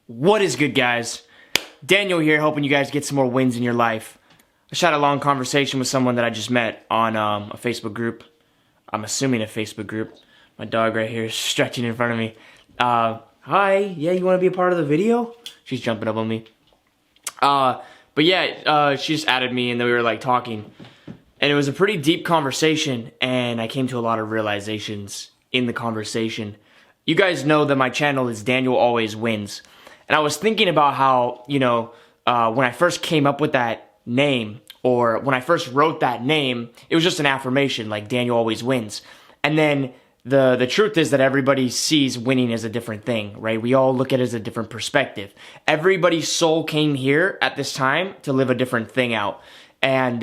What is good, guys? Daniel here, helping you guys get some more wins in your life. I just had a long conversation with someone that I just met on a Facebook group. I'm assuming a Facebook group. My dog right here is stretching in front of me. Hi, yeah, you want to be a part of the video? She's jumping up on me. But yeah, she just added me and then we were like talking. And it was a pretty deep conversation and I came to a lot of realizations in the conversation. You guys know that my channel is Daniel Always Wins. And I was thinking about how, when I first came up with that name, or when I first wrote that name, it was just an affirmation, like Daniel Always Wins. And then the truth is that everybody sees winning as a different thing, right? We all look at it as a different perspective. Everybody's soul came here at this time to live a different thing out. And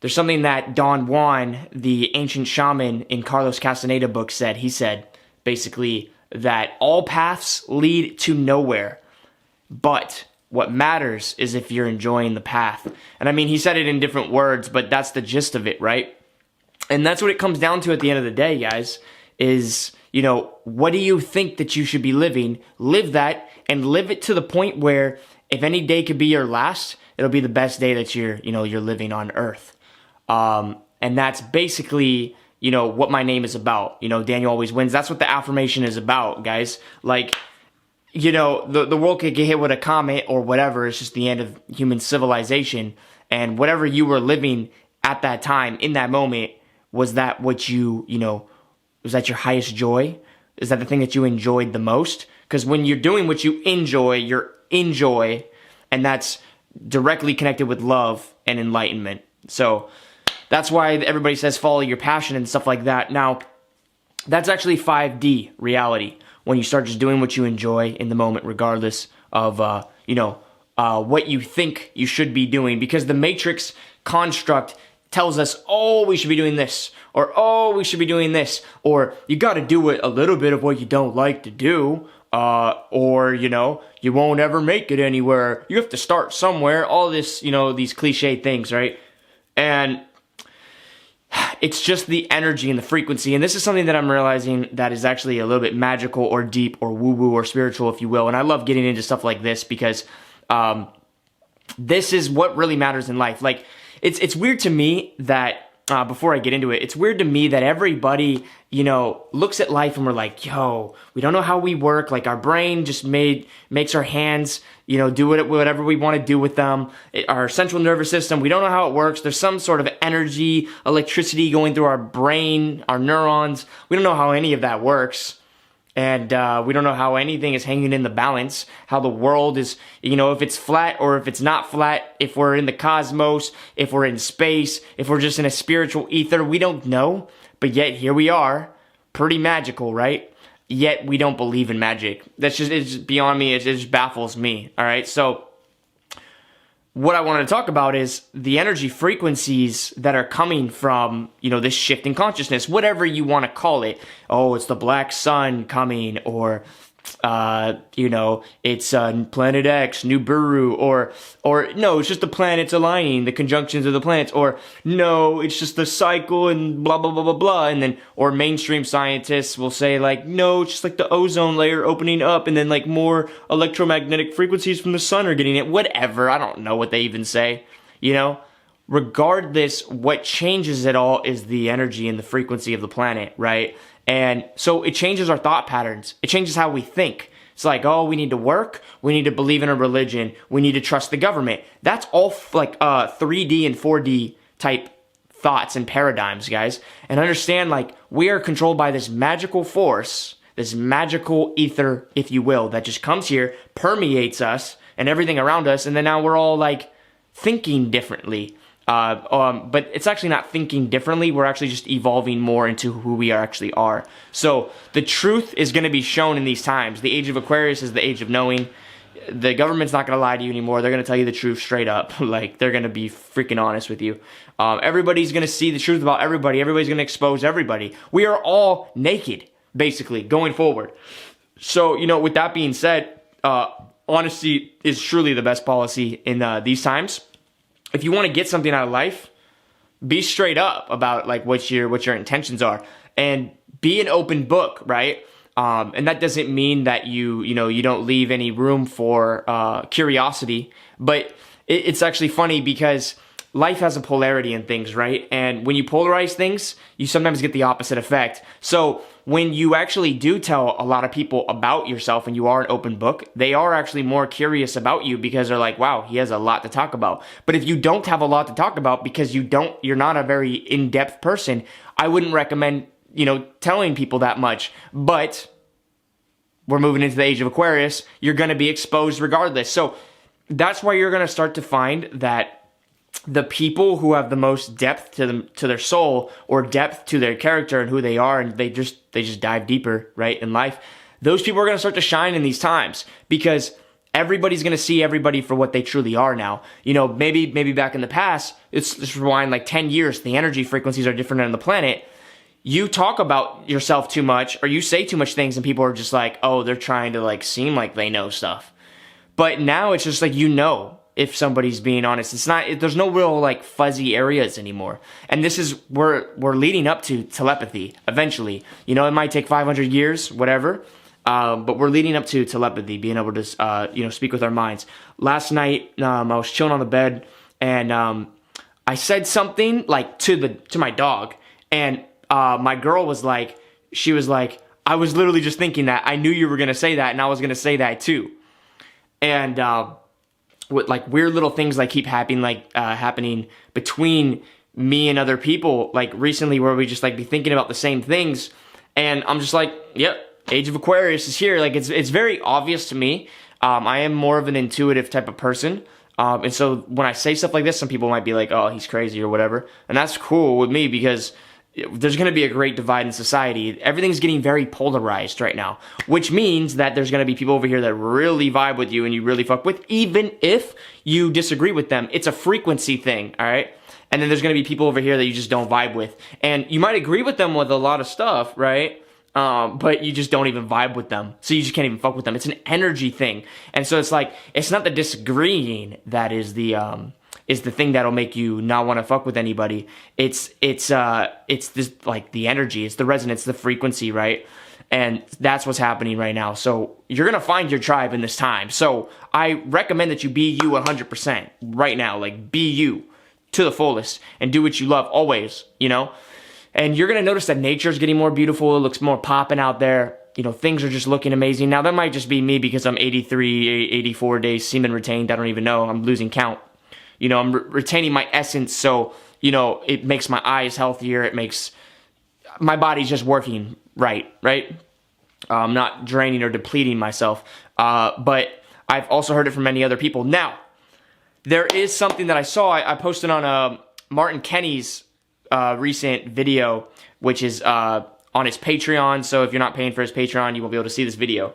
there's something that Don Juan, the ancient shaman in Carlos Castaneda book said. He said, basically, that all paths lead to nowhere, but what matters is if you're enjoying the path. And I mean, he said it in different words, but that's the gist of it, right? And that's what it comes down to at the end of the day, guys, is, what do you think that you should be living? Live that, and live it to the point where if any day could be your last, it'll be the best day that you're living on earth. And that's basically what my name is about. Daniel Always Wins. That's what the affirmation is about, guys. Like, the world could get hit with a comet or whatever. It's just the end of human civilization. And whatever you were living at that time, in that moment, was that what was that your highest joy? Is that the thing that you enjoyed the most? Because when you're doing what you enjoy, you're in joy. And that's directly connected with love and enlightenment. So that's why everybody says follow your passion and stuff like that. Now, that's actually 5D reality. When you start just doing what you enjoy in the moment, regardless of, what you think you should be doing. Because the Matrix construct tells us, oh, we should be doing this. Or, oh, we should be doing this. Or, you got to do a little bit of what you don't like to do. Or, you won't ever make it anywhere. You have to start somewhere. All this, these cliche things, right? And it's just the energy and the frequency. And this is something that I'm realizing that is actually a little bit magical or deep or woo-woo or spiritual, if you will. And I love getting into stuff like this because this is what really matters in life. Like, it's weird to me that, before I get into it, it's weird to me that everybody, looks at life and we're like, yo, we don't know how we work. Like, our brain just makes our hands, do whatever we want to do with them. Our central nervous system, we don't know how it works. There's some sort of energy, electricity going through our brain, our neurons. We don't know how any of that works. And we don't know how anything is hanging in the balance, how the world is, if it's flat or if it's not flat, if we're in the cosmos, if we're in space, if we're just in a spiritual ether, we don't know. But yet here we are, pretty magical, right? Yet we don't believe in magic. It's just beyond me. It just baffles me, all right? So what I wanted to talk about is the energy frequencies that are coming from, this shift in consciousness, whatever you want to call it. Oh, it's the black sun coming, or, it's Planet X, Nibiru, or no, it's just the planets aligning, the conjunctions of the planets, or no, it's just the cycle and blah, blah, blah, blah, blah. And then, or mainstream scientists will say like, no, it's just like the ozone layer opening up and then like more electromagnetic frequencies from the sun are getting it, whatever. I don't know what they even say, Regardless, what changes it all is the energy and the frequency of the planet, right? And so it changes our thought patterns. It changes how we think. It's like, oh, we need to work. We need to believe in a religion. We need to trust the government. That's all like 3D and 4D type thoughts and paradigms, guys. And understand, like, we are controlled by this magical force, this magical ether, if you will, that just comes here, permeates us and everything around us. And then now we're all like thinking differently. But it's actually not thinking differently. We're actually just evolving more into who we actually are. So the truth is going to be shown in these times. The age of Aquarius is the age of knowing. The government's not going to lie to you anymore. They're going to tell you the truth straight up. Like, they're going to be freaking honest with you. Everybody's going to see the truth about everybody. Everybody's going to expose everybody. We are all naked, basically, going forward. So, with that being said, honesty is truly the best policy in these times. If you want to get something out of life, be straight up about like what your intentions are, and be an open book, right? And that doesn't mean that you don't leave any room for curiosity, but it's actually funny because life has a polarity in things, right? And when you polarize things, you sometimes get the opposite effect. So when you actually do tell a lot of people about yourself and you are an open book, they are actually more curious about you because they're like, wow, he has a lot to talk about. But if you don't have a lot to talk about because you're not a very in-depth person, I wouldn't recommend, telling people that much. But we're moving into the age of Aquarius. You're going to be exposed regardless. So that's why you're going to start to find that the people who have the most depth to their soul, or depth to their character and who they are, and they just dive deeper, right, in life, those people are going to start to shine in these times because everybody's going to see everybody for what they truly are now. Maybe back in the past, let's rewind like 10 years, the energy frequencies are different on the planet. You talk about yourself too much, or you say too much things, and people are just like, oh, they're trying to like seem like they know stuff. But now it's just like, if somebody's being honest, there's no real like fuzzy areas anymore. And this is, we're leading up to telepathy eventually. It might take 500 years, whatever. But we're leading up to telepathy, being able to, speak with our minds. Last night, I was chilling on the bed and, I said something like to my dog, and, my girl was like, I was literally just thinking that. I knew you were going to say that, and I was going to say that too. And, with like weird little things like keep happening between me and other people, like recently, where we just like be thinking about the same things, and I'm just like, yep, Age of Aquarius is here. Like it's very obvious to me. I am more of an intuitive type of person, and so when I say stuff like this, some people might be like, oh, he's crazy or whatever, and that's cool with me because there's going to be a great divide in society. Everything's getting very polarized right now, which means that there's going to be people over here that really vibe with you and you really fuck with, even if you disagree with them. It's a frequency thing, all right? And then there's going to be people over here that you just don't vibe with. And you might agree with them with a lot of stuff, right? But you just don't even vibe with them. So you just can't even fuck with them. It's an energy thing. And so it's like, it's not the disagreeing that is the thing that'll make you not want to fuck with anybody. It's this, like, the energy, it's the resonance, the frequency, right? And that's what's happening right now. So you're going to find your tribe in this time. So I recommend that you be you 100% right now. Like, be you to the fullest and do what you love always, And you're going to notice that nature is getting more beautiful. It looks more popping out there. Things are just looking amazing. Now, that might just be me because I'm 83, 84 days semen retained. I don't even know. I'm losing count. I'm retaining my essence, so, it makes my eyes healthier. It makes my body's just working right? I'm not draining or depleting myself. But I've also heard it from many other people. Now, there is something that I saw. I posted on Martin Kenny's recent video, which is on his Patreon. So if you're not paying for his Patreon, you won't be able to see this video.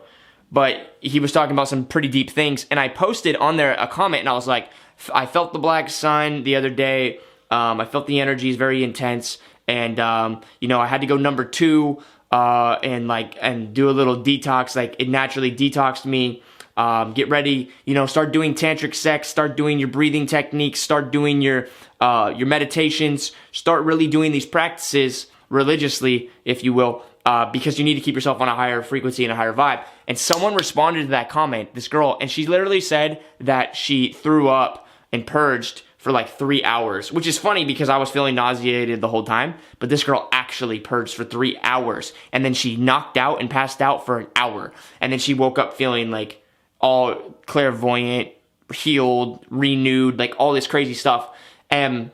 But he was talking about some pretty deep things, and I posted on there a comment, and I was like, I felt the black sun the other day. I felt the energy is very intense, and I had to go number 2 and do a little detox. Like, it naturally detoxed me. Get ready, start doing tantric sex, start doing your breathing techniques, start doing your meditations, start really doing these practices religiously, if you will, because you need to keep yourself on a higher frequency and a higher vibe. And someone responded to that comment, this girl, and she literally said that she threw up and purged for like 3 hours, which is funny because I was feeling nauseated the whole time, but this girl actually purged for 3 hours, and then she knocked out and passed out for an hour, and then she woke up feeling like all clairvoyant, healed, renewed, like all this crazy stuff. And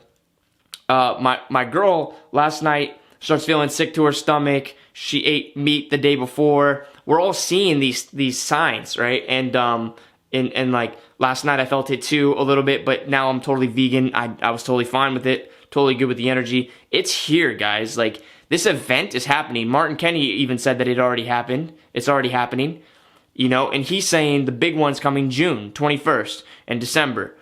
my girl last night starts feeling sick to her stomach. She ate meat the day before. We're all seeing these signs, right? And like last night I felt it too a little bit, but now I'm totally vegan. I was totally fine with it, totally good with the energy. It's here, guys. Like, this event is happening. Martin Kenny even said that it already happened. It's already happening, and he's saying the big one's coming June 21st and December.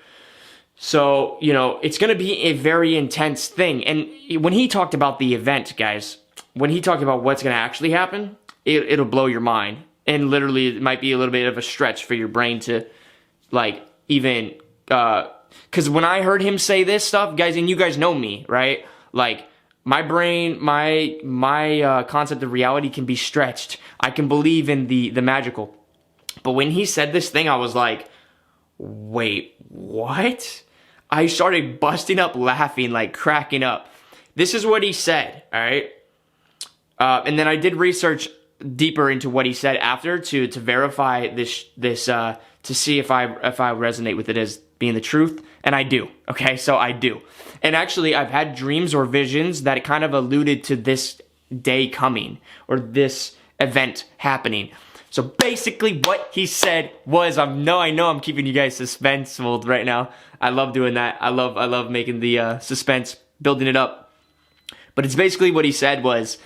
So, it's going to be a very intense thing. And when he talked about the event, guys, when he talked about what's going to actually happen, it'll blow your mind. And literally, it might be a little bit of a stretch for your brain to, like, even, because when I heard him say this stuff, guys, and you guys know me, right? Like, My brain, my concept of reality can be stretched. I can believe in the magical. But when he said this thing, I was like, wait, what? I started busting up laughing, like cracking up. This is what he said, all right? And then I did research deeper into what he said after to verify this to see if I resonate with it as being the truth, and I do. Okay, so I do. And actually, I've had dreams or visions that kind of alluded to this day coming or this event happening. So basically, what he said was, I know I'm keeping you guys suspenseful right now. I love doing that. I love making the suspense, building it up. But it's basically what he said was,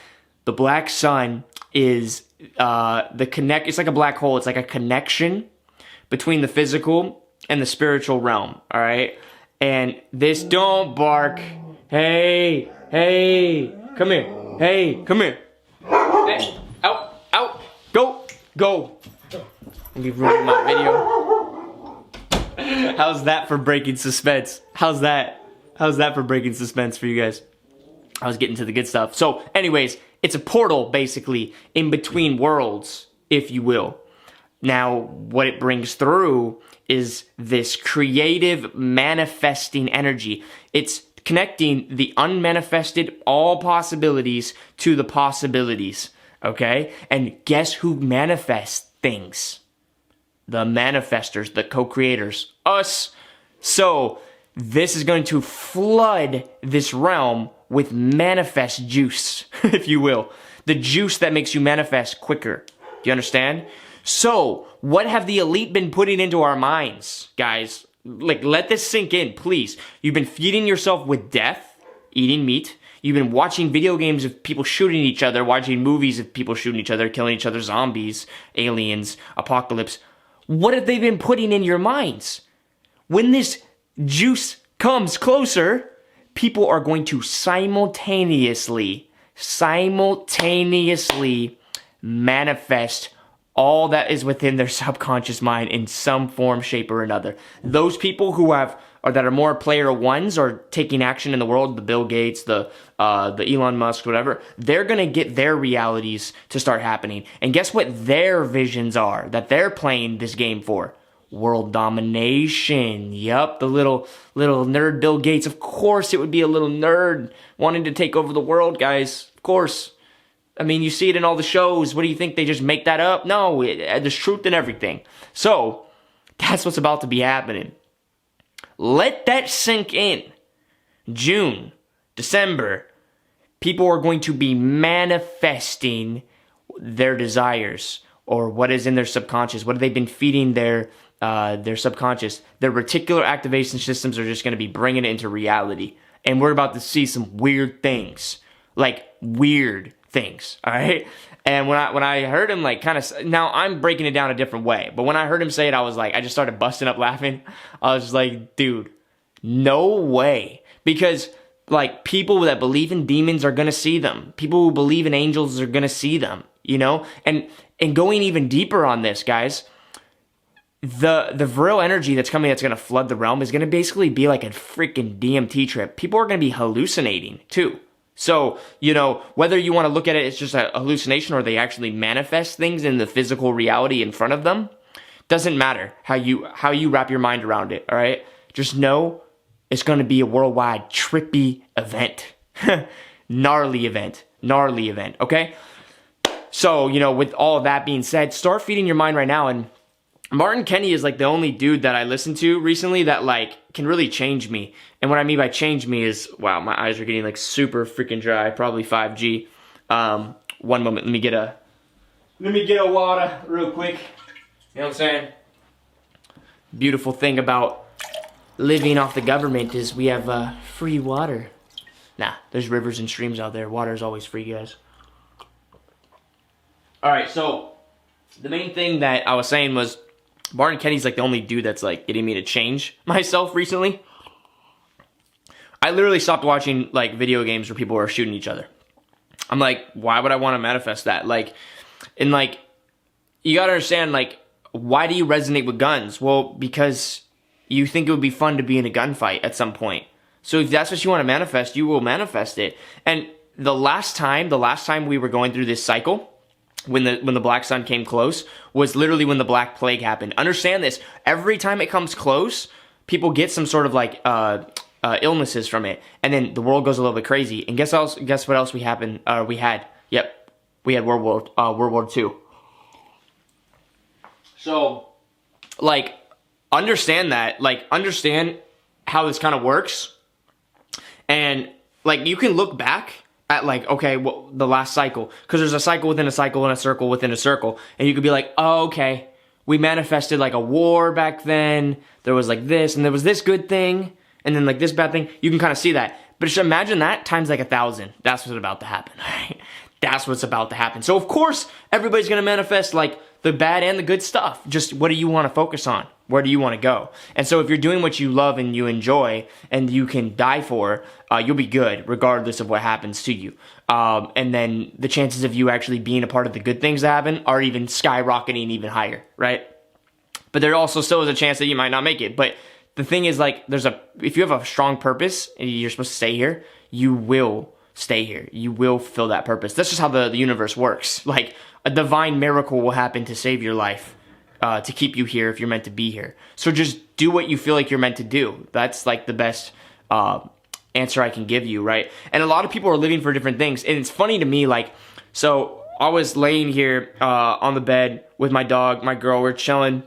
the black sun is it's like a black hole. It's like a connection between the physical and the spiritual realm. All right, and this, don't bark. Hey, come here. Hey, come here. Hey, out, go. Let me ruin my video. How's that for breaking suspense? How's that for breaking suspense for you guys? I was getting to the good stuff. So, anyways, it's a portal, basically, in between worlds, if you will. Now, what it brings through is this creative, manifesting energy. It's connecting the unmanifested, all possibilities, to the possibilities, okay? And guess who manifests things? The manifestors, the co-creators, us. So, this is going to flood this realm with manifest juice, if you will. The juice that makes you manifest quicker. Do you understand? So, what have the elite been putting into our minds, guys? Like, let this sink in, please. You've been feeding yourself with death, eating meat. You've been watching video games of people shooting each other, watching movies of people shooting each other, killing each other, zombies, aliens, apocalypse. What have they been putting in your minds? When this juice comes closer, people are going to simultaneously manifest all that is within their subconscious mind in some form, shape, or another. Those people who that are more player ones or taking action in the world, the Bill Gates, the Elon Musk, whatever, they're gonna get their realities to start happening. And guess what their visions are that they're playing this game for? World domination. Yup, the little nerd Bill Gates. Of course it would be a little nerd wanting to take over the world, guys. Of course. I mean, you see it in all the shows. What do you think? They just make that up? No, there's truth in everything. So, that's what's about to be happening. Let that sink in. June, December, people are going to be manifesting their desires or what is in their subconscious. What have they been feeding their subconscious? Their reticular activation systems are just going to be bringing it into reality. And we're about to see some weird things. Like, weird things, all right? And when I heard him, like, kind of, now I'm breaking it down a different way, but when I heard him say it, I was like, I just started busting up laughing. I was just like, dude, no way. Because, like, people that believe in demons are going to see them. People who believe in angels are going to see them, you know? And going even deeper on this, guys, the virile energy that's coming that's going to flood the realm is going to basically be like a freaking DMT trip. People are going to be hallucinating, too. So, you know, whether you want to look at it as just a hallucination or they actually manifest things in the physical reality in front of them, doesn't matter how you wrap your mind around it, all right? Just know it's going to be a worldwide trippy event. Gnarly event, okay? So, you know, with all of that being said, start feeding your mind right now. And Martin Kenny is like the only dude that I listened to recently that like can really change me. And what I mean by change me is, wow, my eyes are getting like super freaking dry, probably 5G. One moment, let me get a water real quick. You know what I'm saying? Beautiful thing about living off the government is we have free water. Nah, there's rivers and streams out there. Water is always free, guys. Alright, so the main thing that I was saying was Martin Kenny's like the only dude that's like getting me to change myself recently. I literally stopped watching like video games where people are shooting each other. I'm like, why would I want to manifest that? Like, and like, you gotta understand, like, why do you resonate with guns? Well, because you think it would be fun to be in a gunfight at some point. So if that's what you want to manifest, you will manifest it. And the last time we were going through this cycle, when the black sun came close, was literally when the Black Plague happened. Understand this: every time it comes close, people get some sort of like illnesses from it, and then the world goes a little bit crazy. And guess what else we had? Yep, we had World War II. So, like, understand how this kind of works, and like you can look back at like, okay, well, the last cycle, because there's a cycle within a cycle and a circle within a circle, and you could be like, oh, okay, we manifested like a war back then, there was like this, and there was this good thing, and then like this bad thing. You can kind of see that, but just imagine that times like 1,000. That's what's about to happen. That's what's about to happen. So of course everybody's gonna manifest like the bad and the good stuff. Just what do you want to focus on? Where do you want to go? And so if you're doing what you love and you enjoy and you can die for, you'll be good regardless of what happens to you. And then the chances of you actually being a part of the good things that happen are even skyrocketing even higher, right? But there also still is a chance that you might not make it. But the thing is, like, if you have a strong purpose and you're supposed to stay here, you will stay here. You will fulfill that purpose. That's just how the universe works. Like, a divine miracle will happen to save your life, to keep you here if you're meant to be here. So just do what you feel like you're meant to do. That's like the best answer I can give you, right? And a lot of people are living for different things. And it's funny to me, like, so I was laying here on the bed with my dog, my girl, we're chilling,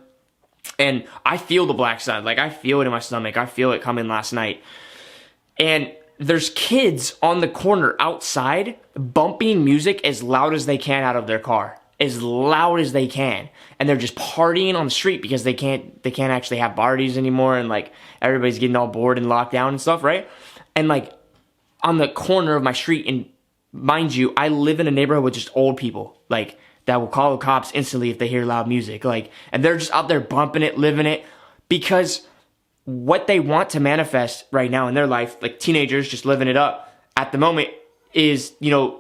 and I feel the black sun. Like, I feel it in my stomach. I feel it coming last night. And there's kids on the corner outside bumping music as loud as they can out of their car. As loud as they can. And they're just partying on the street because they can't actually have parties anymore, and like everybody's getting all bored and locked down and stuff, right? And like on the corner of my street, and mind you, I live in a neighborhood with just old people, like, that will call the cops instantly if they hear loud music. Like, and they're just out there bumping it, living it, because what they want to manifest right now in their life, like teenagers just living it up at the moment, is, just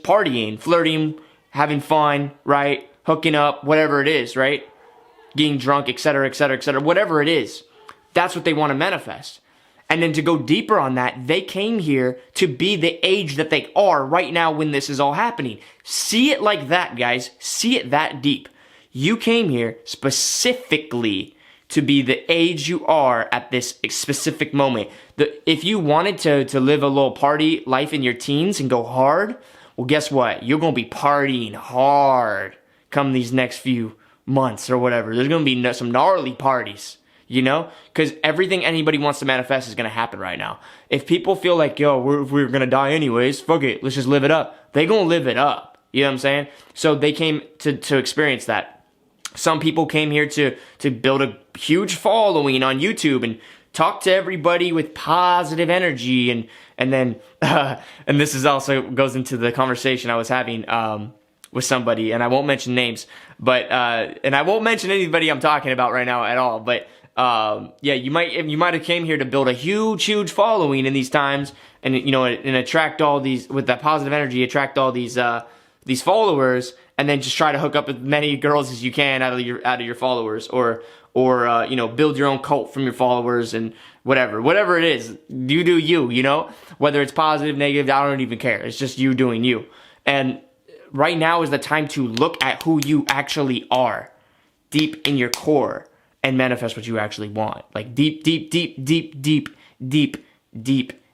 partying, flirting, having fun, right? Hooking up, whatever it is, right? Getting drunk, etc., etc., etc., whatever it is. That's what they want to manifest. And then to go deeper on that, they came here to be the age that they are right now when this is all happening. See it like that, guys. See it that deep. You came here specifically to be the age you are at this specific moment. If you wanted to live a little party life in your teens and go hard, well, guess what? You're going to be partying hard come these next few months or whatever. There's going to be some gnarly parties, because everything anybody wants to manifest is going to happen right now. If people feel like, yo, we're going to die anyways, fuck it, let's just live it up. They're going to live it up. You know what I'm saying? So they came to experience that. Some people came here to build a huge following on YouTube and talk to everybody with positive energy, and then and this is also goes into the conversation I was having with somebody, and I won't mention names, but and I won't mention anybody I'm talking about right now at all, but yeah, you might have came here to build a huge following in these times, and and attract all these, with that positive energy, attract all these followers, and then just try to hook up with many girls as you can out of your followers, or build your own cult from your followers, and whatever it is, you do you, whether it's positive, negative, I don't even care. It's just you doing you. And right now is the time to look at who you actually are deep in your core and manifest what you actually want. Like deep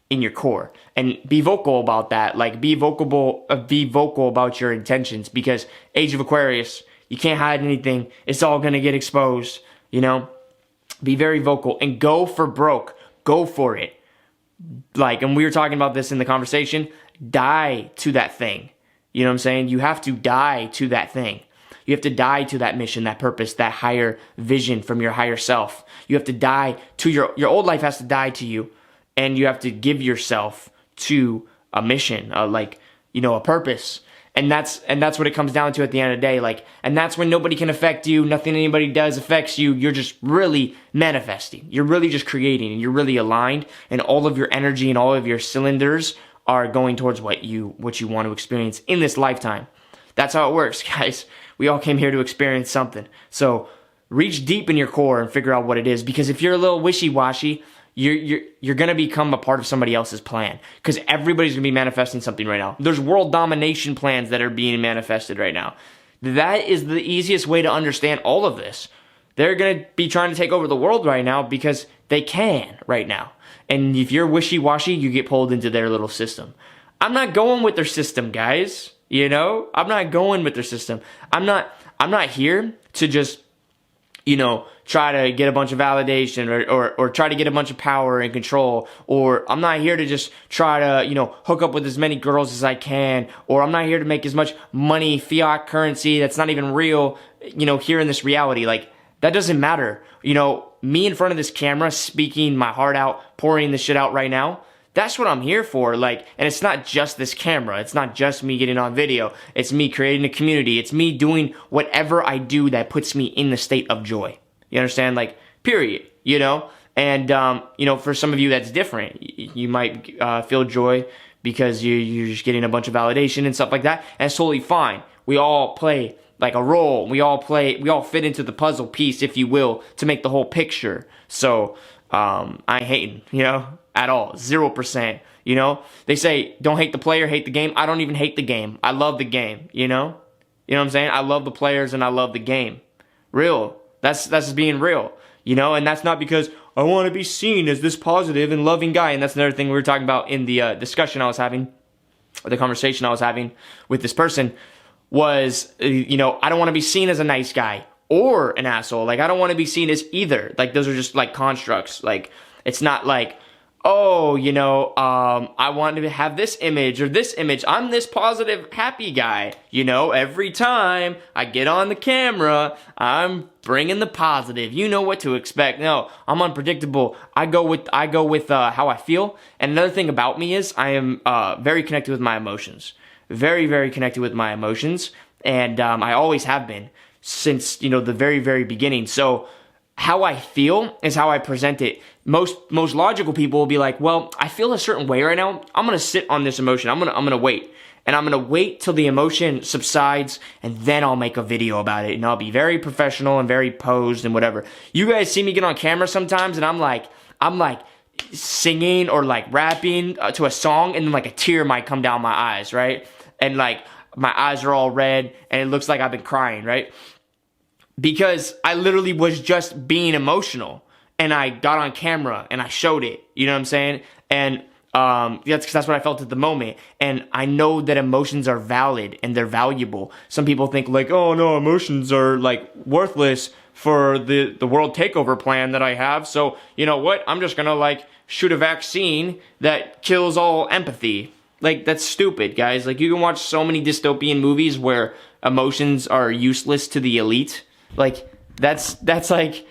in your core, and be vocal about that. Like be vocal about your intentions, because Age of Aquarius, you can't hide anything. It's all going to get exposed, Be very vocal and go for broke. Go for it. Like, and we were talking about this in the conversation, die to that thing. You know what I'm saying? You have to die to that thing. You have to die to that mission, that purpose, that higher vision from your higher self. You have to die to your old life has to die to you, and you have to give yourself to a mission, a purpose. And that's what it comes down to at the end of the day. Like, and that's when nobody can affect you. Nothing anybody does affects you. You're just really manifesting. You're really just creating, and you're really aligned, and all of your energy and all of your cylinders are going towards what you want to experience in this lifetime. That's how it works, guys. We all came here to experience something. So reach deep in your core and figure out what it is. Because if you're a little wishy-washy, you're gonna become a part of somebody else's plan, because everybody's gonna be manifesting something right now. There's world domination plans that are being manifested right now. That is the easiest way to understand all of this. They're gonna be trying to take over the world right now because they can right now. And if you're wishy-washy, you get pulled into their little system. I'm not going with their system, guys. You know, I'm not going with their system. I'm not here to just, you know, try to get a bunch of validation or try to get a bunch of power and control. Or I'm not here to just try to, you know, hook up with as many girls as I can. Or I'm not here to make as much money, fiat currency that's not even real, you know, here in this reality. Like, that doesn't matter. You know, me in front of this camera, speaking my heart out, pouring this shit out right now, that's what I'm here for. Like, and it's not just this camera. It's not just me getting on video. It's me creating a community. It's me doing whatever I do that puts me in the state of joy. You understand? Like, period. You know? And, you know, for some of you, that's different. You might feel joy because you're just getting a bunch of validation and stuff like that. And it's totally fine. We all play like a role. We all fit into the puzzle piece, if you will, to make the whole picture. So, I ain't hating, you know? At all. 0%. You know? They say, don't hate the player, hate the game. I don't even hate the game. I love the game, you know? You know what I'm saying? I love the players and I love the game. Real. That's just being real. You know? And that's not because I want to be seen as this positive and loving guy. And that's another thing we were talking about in the discussion I was having, or the conversation I was having with this person was, you know, I don't want to be seen as a nice guy or an asshole. Like, I don't want to be seen as either. Like, those are just like constructs. Like, it's not like, oh, you know, I want to have this image or this image. I'm this positive, happy guy. You know, every time I get on the camera, I'm bringing the positive. You know what to expect. No, I'm unpredictable. I go with how I feel. And another thing about me is I am very connected with my emotions. Very, very connected with my emotions. And I always have been since, you know, the very, very beginning. So how I feel is how I present it. Most logical people will be like, well, I feel a certain way right now. I'm going to sit on this emotion. I'm going to wait. And I'm going to wait till the emotion subsides, and then I'll make a video about it. And I'll be very professional and very posed and whatever. You guys see me get on camera sometimes, and I'm like singing or like rapping to a song, and then like a tear might come down my eyes, right? And like my eyes are all red, and it looks like I've been crying, right? Because I literally was just being emotional, and I got on camera and I showed it. You know what I'm saying? And that's what I felt at the moment. And I know that emotions are valid and they're valuable. Some people think like, oh no, emotions are like worthless for the world takeover plan that I have. So you know what? I'm just gonna like shoot a vaccine that kills all empathy. Like, that's stupid, guys. Like, you can watch so many dystopian movies where emotions are useless to the elite. Like, that's like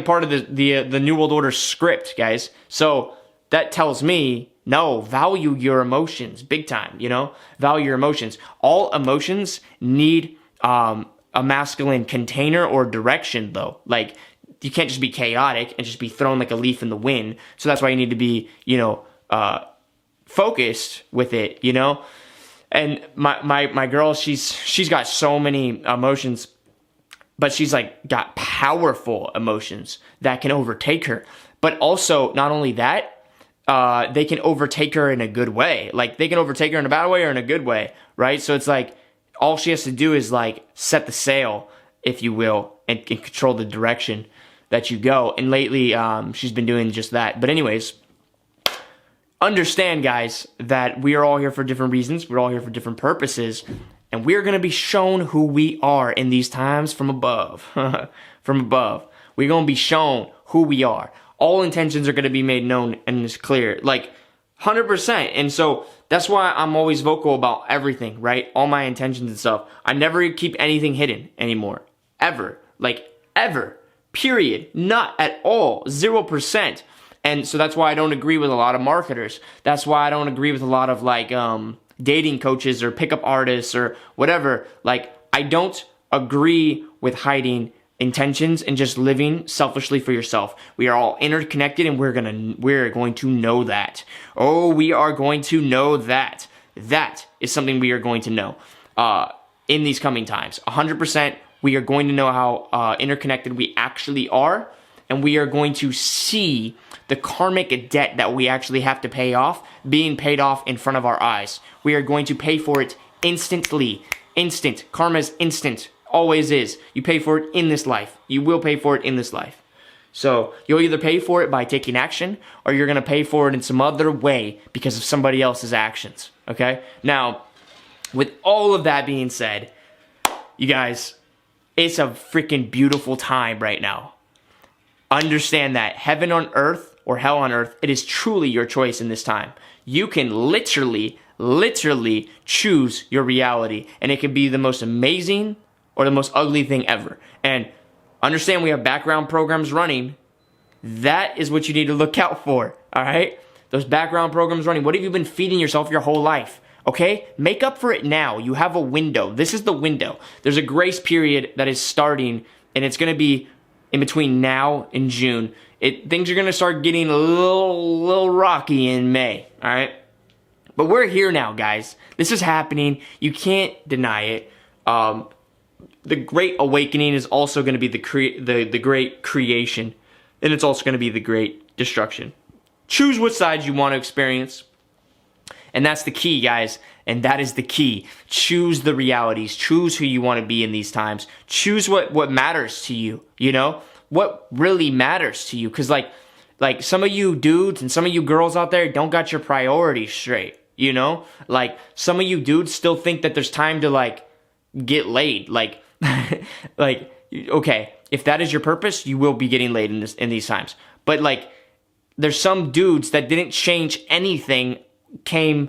part of the New World Order script, guys. So that tells me, no, value your emotions big time, you know? Value your emotions. All emotions need a masculine container or direction, though. Like, you can't just be chaotic and just be thrown like a leaf in the wind. So that's why you need to be, you know, focused with it, you know? And my girl, she's got so many emotions, but she's like got powerful emotions that can overtake her. But also, not only that, they can overtake her in a good way. Like, they can overtake her in a bad way or in a good way, right? So it's like, all she has to do is like set the sail, if you will, and control the direction that you go. And lately, she's been doing just that. But anyways, understand, guys, that we are all here for different reasons. We're all here for different purposes. And we're going to be shown who we are in these times from above. From above. We're going to be shown who we are. All intentions are going to be made known and it's clear. Like, 100%. And so that's why I'm always vocal about everything, right? All my intentions and stuff. I never keep anything hidden anymore. Ever. Like, ever. Period. Not at all. 0%. And so that's why I don't agree with a lot of marketers. That's why I don't agree with a lot of like dating coaches or pickup artists or whatever. Like, I don't agree with hiding intentions and just living selfishly for yourself. We are all interconnected, and we're going to know that. Oh, we are going to know that. That is something we are going to know in these coming times. 100%, we are going to know how interconnected we actually are. and we are going to see the karmic debt that we actually have to pay off being paid off in front of our eyes. We are going to pay for it instantly. Instant. Karma's instant. Always is. You pay for it in this life. You will pay for it in this life. So you'll either pay for it by taking action, or you're going to pay for it in some other way because of somebody else's actions. Okay? Now, with all of that being said, you guys, it's a freaking beautiful time right now. Understand that heaven on earth or hell on earth, it is truly your choice in this time. You can literally choose your reality, and it can be the most amazing or the most ugly thing ever. And understand we have background programs running. That is what you need to look out for, all right? Those background programs running. What have you been feeding yourself your whole life? Okay? Make up for it now. You have a window. This is the window. There's a grace period that is starting, and it's going to be in between now and June. Things are going to start getting a little rocky in May, all right? But we're here now, guys. This is happening. You can't deny it. The Great Awakening is also going to be the Great Creation, and it's also going to be the Great Destruction. Choose what side you want to experience, and that's the key, guys, and that is the key. Choose the realities. Choose who you want to be in these times. Choose what matters to you, you know? What really matters to you, because like some of you dudes and some of you girls out there don't got your priorities straight, you know? Like, some of you dudes still think that there's time to, like, get laid, like, okay, if that is your purpose, you will be getting laid in these times. But like, there's some dudes that didn't change anything come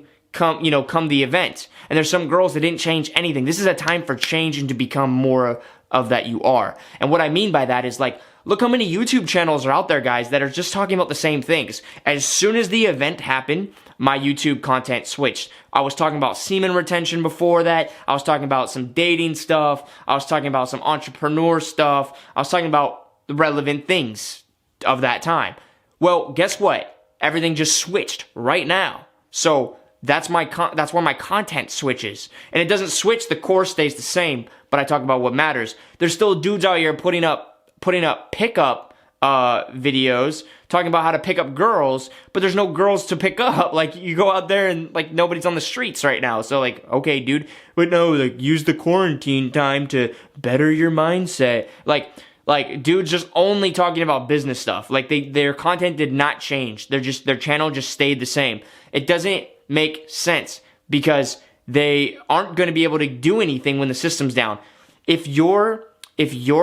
the event, and there's some girls that didn't change anything. This is a time for change and to become more of that you are. And what I mean by that is, like, look how many YouTube channels are out there, guys, that are just talking about the same things. As soon as the event happened, my YouTube content switched. I was talking about semen retention before that. I was talking about some dating stuff. I was talking about some entrepreneur stuff. I was talking about the relevant things of that time. Well, guess what? Everything just switched right now. So that's where my content switches. And it doesn't switch, the core stays the same, but I talk about what matters. There's still dudes out here putting up pickup videos talking about how to pick up girls, but there's no girls to pick up. Like, you go out there and, like, nobody's on the streets right now. So, like, okay, dude, but no, like, use the quarantine time to better your mindset. Like dudes just only talking about business stuff. Like, their content did not change. Their channel just stayed the same. It doesn't make sense because they aren't going to be able to do anything when the system's down. If your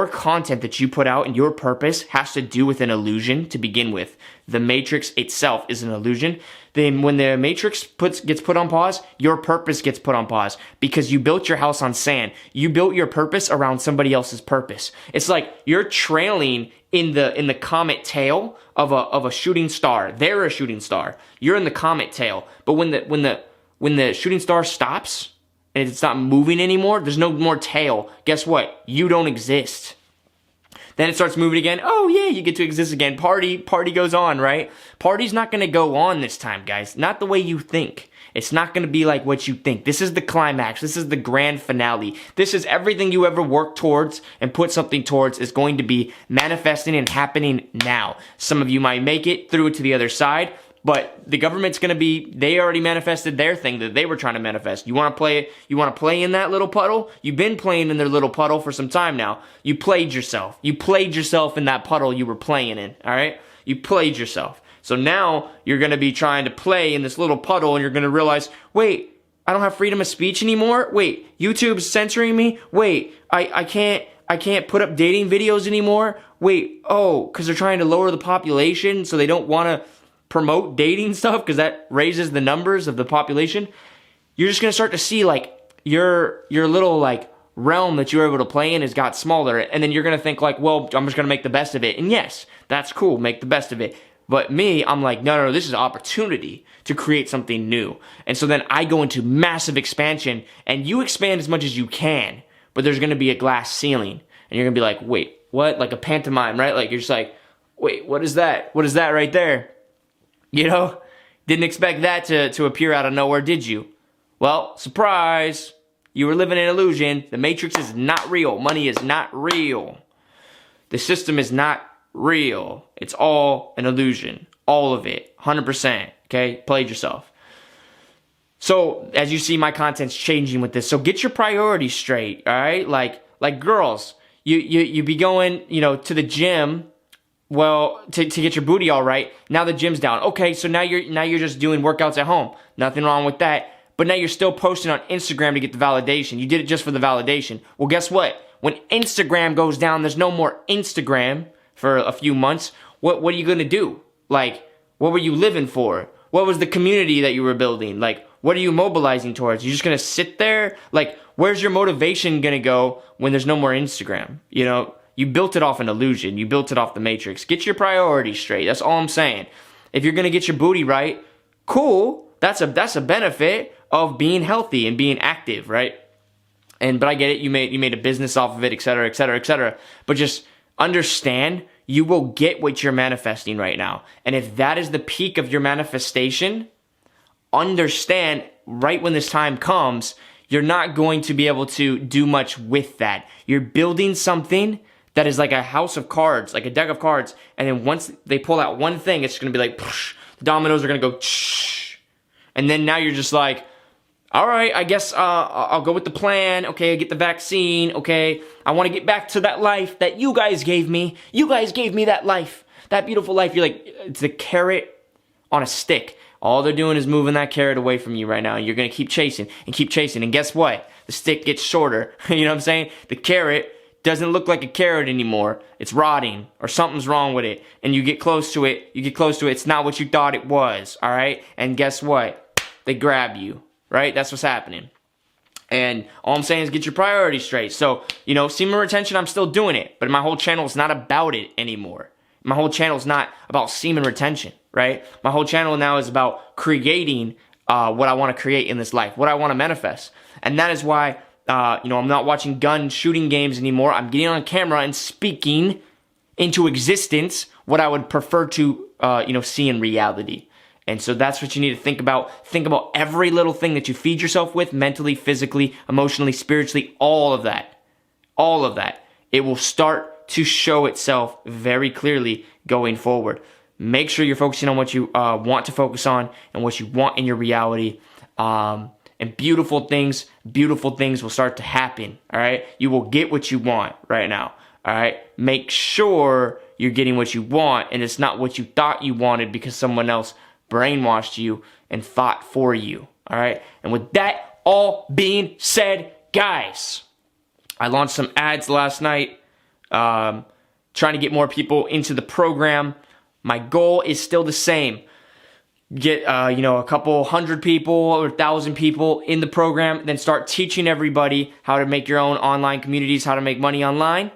content that you put out and your purpose has to do with an illusion to begin with, the Matrix itself is an illusion, then when the Matrix gets put on pause, your purpose gets put on pause because you built your house on sand. You built your purpose around somebody else's purpose. It's like you're trailing in the comet tail of a shooting star. They're a shooting star. You're in the comet tail. But when the shooting star stops, and it's not moving anymore, there's no more tail. Guess what? You don't exist. Then it starts moving again. Oh yeah, you get to exist again. Party goes on, right? Party's not going to go on this time, guys. Not the way you think. It's not going to be like what you think. This is the climax. This is the grand finale. This is everything you ever worked towards and put something towards is going to be manifesting and happening now. Some of you might make it through to the other side, but the government's going to be, they already manifested their thing that they were trying to manifest. You want to play in that little puddle? You've been playing in their little puddle for some time now. You played yourself. You played yourself in that puddle you were playing in, all right? You played yourself. So now you're going to be trying to play in this little puddle and you're going to realize, wait, I don't have freedom of speech anymore? Wait, YouTube's censoring me? Wait, I can't put up dating videos anymore? Wait, oh, because they're trying to lower the population so they don't want to promote dating stuff because that raises the numbers of the population. You're just going to start to see, like, your little, like, realm that you were able to play in has got smaller, and then you're going to think, like, well, I'm just going to make the best of it. And yes, that's cool, make the best of it. But me, I'm like, no, this is an opportunity to create something new. And so then I go into massive expansion, and you expand as much as you can, but there's going to be a glass ceiling. And you're going to be like, wait, what? Like a pantomime, right? Like, you're just like, wait, what is that? What is that right there? You know? Didn't expect that to appear out of nowhere, did you? Well, surprise! You were living in an illusion. The Matrix is not real. Money is not real. The system is not real. It's all an illusion. All of it. 100%. Okay? Played yourself. So, as you see, my content's changing with this. So get your priorities straight, all right? Like girls, you be going, to the gym, well, to get your booty all right. Now the gym's down. Okay, so now you're just doing workouts at home. Nothing wrong with that. But now you're still posting on Instagram to get the validation. You did it just for the validation. Well, guess what? When Instagram goes down, there's no more Instagram for a few months. What are you going to do? Like, what were you living for? What was the community that you were building? Like, what are you mobilizing towards? You're just going to sit there? Like, where's your motivation going to go when there's no more Instagram? You built it off an illusion. You built it off the Matrix. Get your priorities straight. That's all I'm saying. If you're going to get your booty right, cool. That's a benefit of being healthy and being active, right? But I get it. You made a business off of it, et cetera, et cetera, et cetera. But just understand, you will get what you're manifesting right now. And if that is the peak of your manifestation, understand right when this time comes, you're not going to be able to do much with that. You're building something that is like a house of cards, like a deck of cards. And then once they pull out one thing, it's going to be like, the dominoes are going to go, and then now you're just like, all right, I guess I'll go with the plan. Okay, I get the vaccine. Okay, I want to get back to that life that you guys gave me. You guys gave me that life, that beautiful life. You're like, it's a carrot on a stick. All they're doing is moving that carrot away from you right now. And you're going to keep chasing and keep chasing. And guess what? The stick gets shorter. You know what I'm saying? The carrot doesn't look like a carrot anymore. It's rotting or something's wrong with it. And you get close to it. It's not what you thought it was. All right? And guess what? They grab you. Right? That's what's happening. And all I'm saying is get your priorities straight. So, semen retention, I'm still doing it. But my whole channel is not about it anymore. My whole channel is not about semen retention, right? My whole channel now is about creating what I want to create in this life, what I want to manifest. And that is why, I'm not watching gun shooting games anymore. I'm getting on camera and speaking into existence what I would prefer to, see in reality. And so that's what you need to think about. Think about every little thing that you feed yourself with, mentally, physically, emotionally, spiritually, all of that. All of that. It will start to show itself very clearly going forward. Make sure you're focusing on what you want to focus on and what you want in your reality. And beautiful things will start to happen, all right? You will get what you want right now, all right? Make sure you're getting what you want and it's not what you thought you wanted because someone else brainwashed you and thought for you, all right? And with that all being said, guys, I launched some ads last night, trying to get more people into the program. My goal is still the same. Get, a couple hundred people or 1,000 people in the program, then start teaching everybody how to make your own online communities, how to make money online,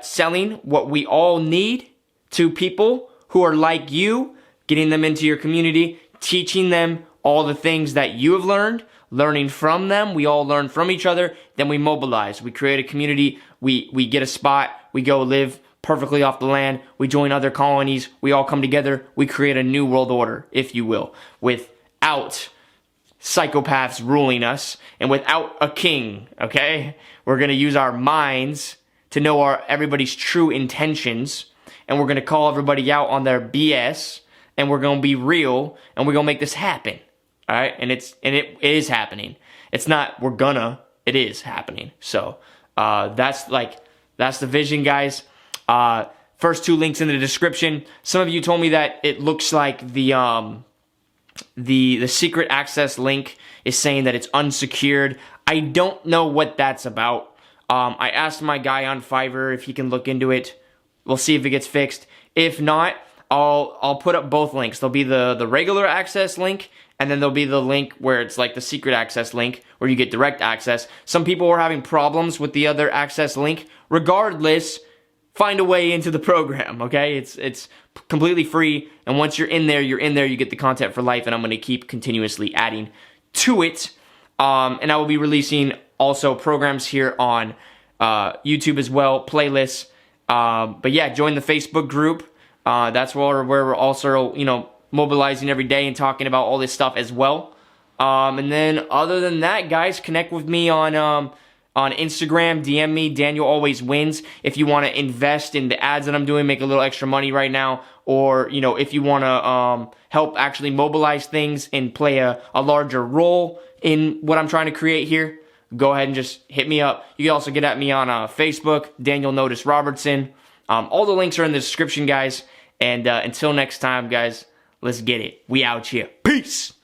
selling what we all need to people who are like you, getting them into your community, teaching them all the things that you have learned, learning from them. We all learn from each other. Then we mobilize. We create a community. We get a spot. We go live perfectly off the land. We join other colonies. We all come together. We create a new world order, if you will, without psychopaths ruling us and without a king, okay? We're going to use our minds to know everybody's true intentions, and we're going to call everybody out on their BS, and we're going to be real, and we're going to make this happen. All right? And it is happening. It's not we're gonna, it is happening. So, that's the vision, guys. First two links in the description. Some of you told me that it looks like the secret access link is saying that it's unsecured. I don't know what that's about. I asked my guy on Fiverr if he can look into it. We'll see if it gets fixed. If not, I'll put up both links. There'll be the regular access link, and then there'll be the link where it's like the secret access link where you get direct access. Some people were having problems with the other access link. Regardless, find a way into the program, okay? It's completely free, and once you're in there, you get the content for life, and I'm going to keep continuously adding to it. And I will be releasing also programs here on YouTube as well, playlists. But yeah, join the Facebook group. That's where we're also, mobilizing every day and talking about all this stuff as well. And then other than that, guys, connect with me on on Instagram. DM me, Daniel Always Wins, if you want to invest in the ads that I'm doing, make a little extra money right now, or, you know, if you want to help actually mobilize things and play a larger role in what I'm trying to create here, go ahead and just hit me up. You can also get at me on Facebook, Daniel Notice Robertson. All the links are in the description, guys. And until next time, guys, let's get it. We out here. Peace.